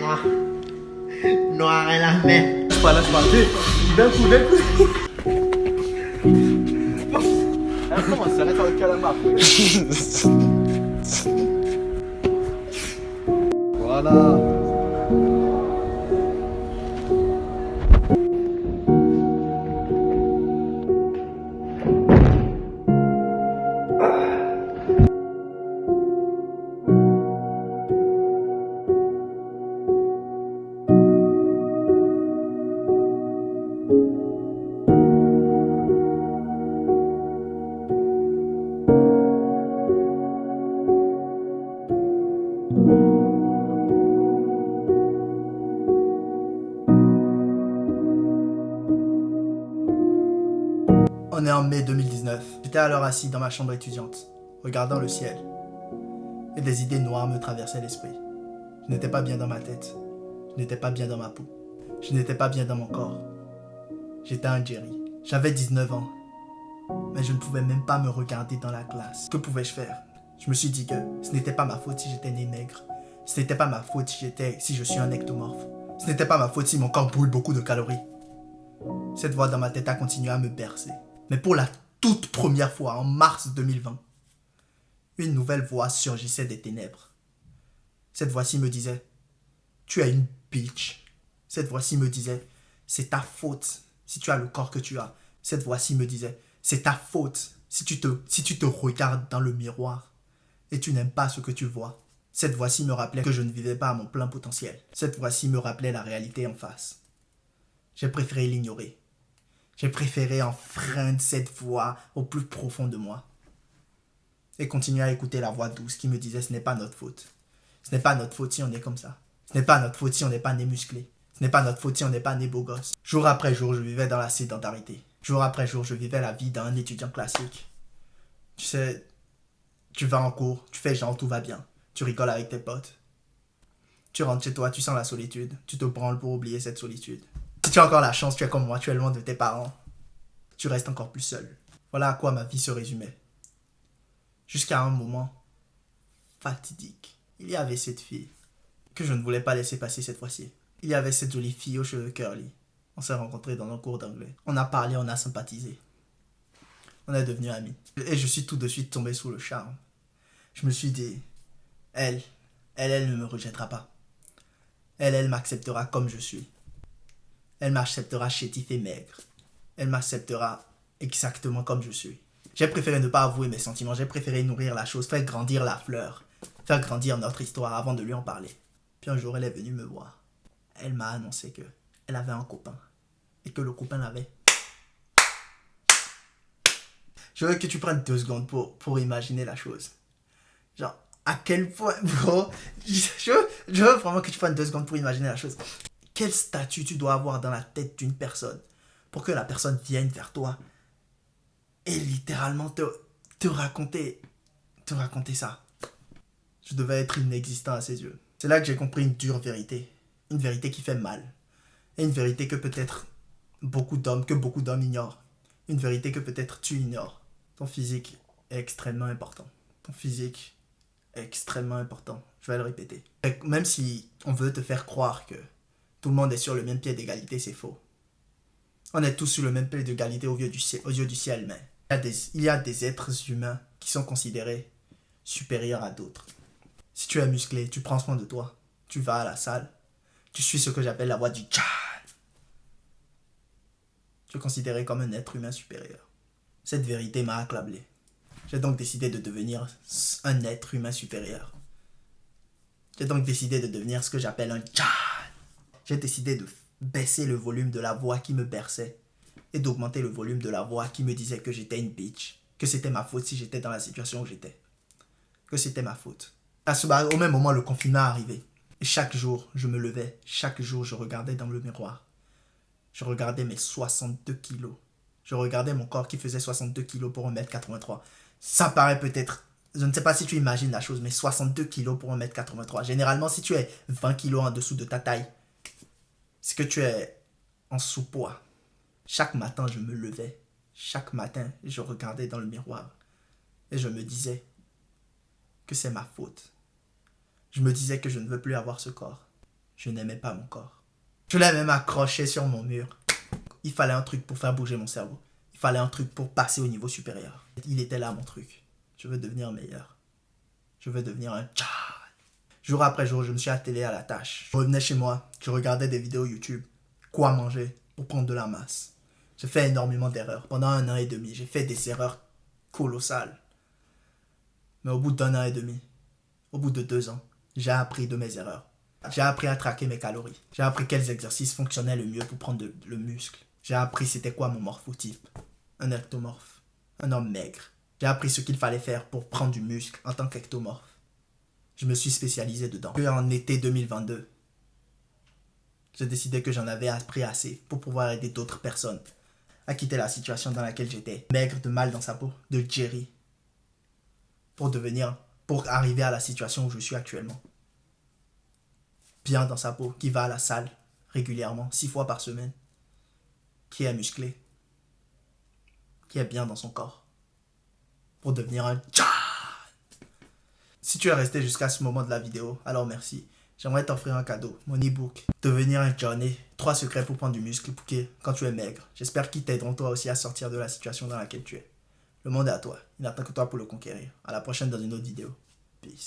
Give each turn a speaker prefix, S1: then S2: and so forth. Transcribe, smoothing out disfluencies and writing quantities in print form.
S1: noir. Noir et la mer.
S2: Laisse pas. D'un coup. Comment ça reste avec le calamar? Voilà.
S3: On est en mai 2019. J'étais alors assis dans ma chambre étudiante, regardant le ciel. Et des idées noires me traversaient l'esprit. Je n'étais pas bien dans ma tête. Je n'étais pas bien dans ma peau. Je n'étais pas bien dans mon corps. J'étais un Jerry. J'avais 19 ans. Mais je ne pouvais même pas me regarder dans la glace. Que pouvais-je faire? Je me suis dit que ce n'était pas ma faute si j'étais né nègre. Ce n'était pas ma faute si je suis un ectomorphe. Ce n'était pas ma faute si mon corps brûle beaucoup de calories. Cette voix dans ma tête a continué à me bercer. Mais pour la toute première fois, en mars 2020, une nouvelle voix surgissait des ténèbres. Cette voix-ci me disait « Tu es une bitch ». Cette voix-ci me disait « C'est ta faute si tu as le corps que tu as ». Cette voix-ci me disait « C'est ta faute si tu te regardes dans le miroir et tu n'aimes pas ce que tu vois ». Cette voix-ci me rappelait que je ne vivais pas à mon plein potentiel. Cette voix-ci me rappelait la réalité en face. J'ai préféré l'ignorer. J'ai préféré enfreindre cette voix au plus profond de moi. Et continuer à écouter la voix douce qui me disait « Ce n'est pas notre faute. Ce n'est pas notre faute si on est comme ça. Ce n'est pas notre faute si on n'est pas né musclé. Ce n'est pas notre faute si on n'est pas né beau gosse. » Jour après jour, je vivais dans la sédentarité. Jour après jour, je vivais la vie d'un étudiant classique. Tu sais, tu vas en cours, tu fais genre tout va bien. Tu rigoles avec tes potes. Tu rentres chez toi, tu sens la solitude. Tu te branles pour oublier cette solitude. Si tu as encore la chance, tu es comme moi, tu es loin de tes parents. Tu restes encore plus seul. Voilà à quoi ma vie se résumait. Jusqu'à un moment fatidique. Il y avait cette fille que je ne voulais pas laisser passer cette fois-ci. Il y avait cette jolie fille aux cheveux curly. On s'est rencontrés dans un cours d'anglais. On a parlé, on a sympathisé. On est devenus amis. Et je suis tout de suite tombé sous le charme. Je me suis dit, elle ne me rejettera pas. Elle m'acceptera comme je suis. Elle m'acceptera chétif et maigre. Elle m'acceptera exactement comme je suis. J'ai préféré ne pas avouer mes sentiments. J'ai préféré nourrir la chose, faire grandir la fleur. Faire grandir notre histoire avant de lui en parler. Puis un jour, elle est venue me voir. Elle m'a annoncé que elle avait un copain. Et que le copain l'avait. Je veux que tu prennes 2 secondes pour imaginer la chose. Genre, à quel point, bro, je veux vraiment que tu prennes 2 secondes pour imaginer la chose. Quel statut tu dois avoir dans la tête d'une personne pour que la personne vienne vers toi et littéralement te raconter ça. Je devais être inexistant à ses yeux. C'est là que j'ai compris une dure vérité. Une vérité qui fait mal. Et une vérité que peut-être beaucoup d'hommes ignorent. Une vérité que peut-être tu ignores. Ton physique est extrêmement important. Ton physique est extrêmement important. Je vais le répéter. Même si on veut te faire croire que tout le monde est sur le même pied d'égalité, c'est faux. On est tous sur le même pied d'égalité aux yeux du ciel, mais il y a des êtres humains qui sont considérés supérieurs à d'autres. Si tu es musclé, tu prends soin de toi. Tu vas à la salle. Tu suis ce que j'appelle la voie du Tchad. Tu es considéré comme un être humain supérieur. Cette vérité m'a accablé. J'ai donc décidé de devenir un être humain supérieur. J'ai donc décidé de devenir ce que j'appelle un Tchad. J'ai décidé de baisser le volume de la voix qui me berçait et d'augmenter le volume de la voix qui me disait que j'étais une bitch, que c'était ma faute si j'étais dans la situation où j'étais, que c'était ma faute. Au même moment, le confinement arrivait. Et chaque jour, je me levais, chaque jour, je regardais dans le miroir. Je regardais mes 62 kilos. Je regardais mon corps qui faisait 62 kilos pour 1m83. Ça paraît peut-être... Je ne sais pas si tu imagines la chose, mais 62 kilos pour 1m83. Généralement, si tu es 20 kilos en dessous de ta taille, c'est que tu es en sous-poids. Chaque matin, je me levais. Chaque matin, je regardais dans le miroir. Et je me disais que c'est ma faute. Je me disais que je ne veux plus avoir ce corps. Je n'aimais pas mon corps. Je l'ai même accroché sur mon mur. Il fallait un truc pour faire bouger mon cerveau. Il fallait un truc pour passer au niveau supérieur. Il était là mon truc. Je veux devenir meilleur. Je veux devenir un tcha. Jour après jour, je me suis attelé à la tâche. Je revenais chez moi, je regardais des vidéos YouTube. Quoi manger pour prendre de la masse. J'ai fait énormément d'erreurs. Pendant 1 an et demi, j'ai fait des erreurs colossales. Mais au bout d'1 an et demi, au bout de 2 ans, j'ai appris de mes erreurs. J'ai appris à traquer mes calories. J'ai appris quels exercices fonctionnaient le mieux pour prendre le muscle. J'ai appris c'était quoi mon morphotype. Un ectomorphe. Un homme maigre. J'ai appris ce qu'il fallait faire pour prendre du muscle en tant qu'ectomorphe. Je me suis spécialisé dedans. Puis en été 2022, j'ai décidé que j'en avais appris assez pour pouvoir aider d'autres personnes à quitter la situation dans laquelle j'étais. Maigre, de mal dans sa peau, de Jerry. Pour arriver à la situation où je suis actuellement. Bien dans sa peau, qui va à la salle régulièrement, 6 fois par semaine. Qui est musclé. Qui est bien dans son corps. Pour devenir un tcha. Si tu es resté jusqu'à ce moment de la vidéo, alors merci. J'aimerais t'offrir un cadeau, mon e-book. Devenir un Johnny, 3 secrets pour prendre du muscle quand tu es maigre. J'espère qu'ils t'aideront toi aussi à sortir de la situation dans laquelle tu es. Le monde est à toi, il n'attend que toi pour le conquérir. À la prochaine dans une autre vidéo. Peace.